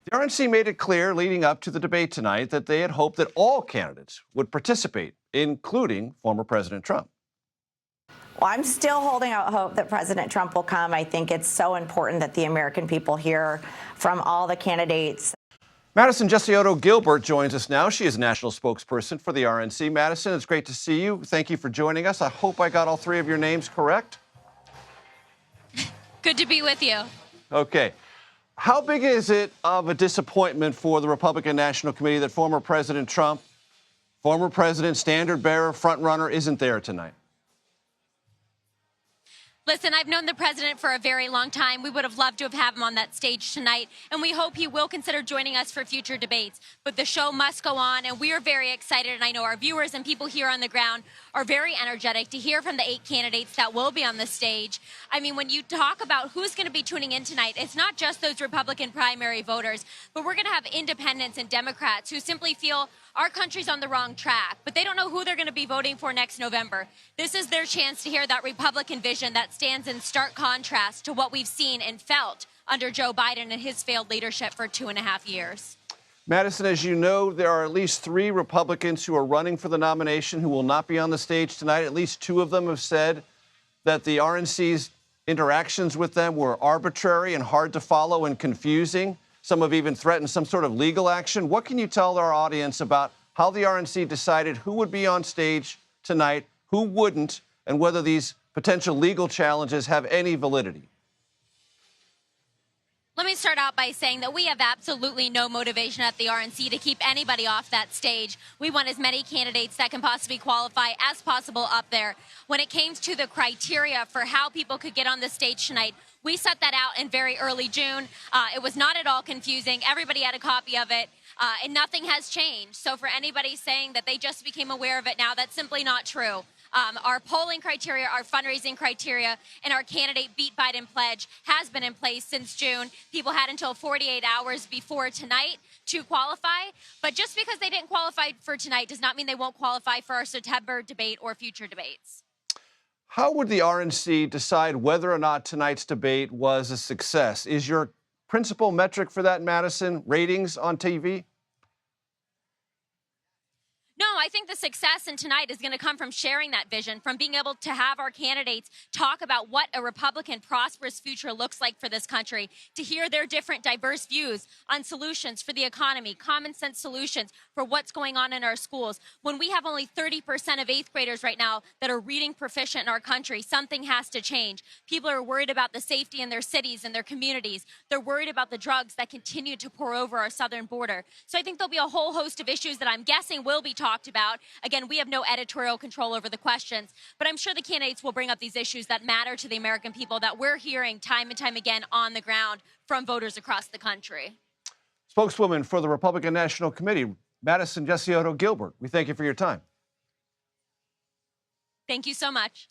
The RNC made it clear leading up to the debate tonight that they had hoped that all candidates would participate, including former President Trump. Well, I'm still holding out hope that President Trump will come. I think it's so important that the American people hear from all the candidates. Madison Gesiotto Gilbert joins us now. She is national spokesperson for the RNC. Madison, it's great to see you. Thank you for joining us. I hope I got all three of your names correct. Good to be with you. Okay. How big is it of a disappointment for the Republican National Committee that former President Trump, former president, standard bearer, front runner, isn't there tonight? Listen, I've known the president for a very long time. We would have loved to have had him on that stage tonight, and we hope he will consider joining us for future debates. But the show must go on, and we are very excited, and I know our viewers and people here on the ground are very energetic to hear from the 8 candidates that will be on the stage. I mean, when you talk about who's going to be tuning in tonight, it's not just those Republican primary voters, but we're going to have independents and Democrats who simply feel our country's on the wrong track, but they don't know who they're going to be voting for next November. This is their chance to hear that Republican vision that stands in stark contrast to what we've seen and felt under Joe Biden and his failed leadership for 2.5 years. Madison, as you know, there are at least 3 Republicans who are running for the nomination who will not be on the stage tonight. At least 2 of them have said that the RNC's interactions with them were arbitrary and hard to follow and confusing. Some have even threatened some sort of legal action. What can you tell our audience about how the RNC decided who would be on stage tonight, who wouldn't, and whether these potential legal challenges have any validity? Let me start out by saying that we have absolutely no motivation at the RNC to keep anybody off that stage. We want as many candidates that can possibly qualify as possible up there. When it came to the criteria for how people could get on the stage tonight, we set that out in very early June. It was not at all confusing. Everybody had a copy of it, and nothing has changed. So for anybody saying that they just became aware of it now, that's simply not true. Our polling criteria, our fundraising criteria, and our candidate Beat Biden pledge has been in place since June. People had until 48 hours before tonight to qualify. But just because they didn't qualify for tonight does not mean they won't qualify for our September debate or future debates. How would the RNC decide whether or not tonight's debate was a success? Is your principal metric for that, Madison, ratings on TV? No, I think the success in tonight is going to come from sharing that vision, from being able to have our candidates talk about what a Republican prosperous future looks like for this country, to hear their different diverse views on solutions for the economy, common sense solutions for what's going on in our schools. When we have only 30% of 8th graders right now that are reading proficient in our country, something has to change. People are worried about the safety in their cities and their communities. They're worried about the drugs that continue to pour over our southern border. So I think there'll be a whole host of issues that I'm guessing will be talked about. Again, we have no editorial control over the questions, but I'm sure the candidates will bring up these issues that matter to the American people that we're hearing time and time again on the ground from voters across the country. Spokeswoman for the Republican National Committee, Madison Gesiotto Gilbert, we thank you for your time. Thank you so much.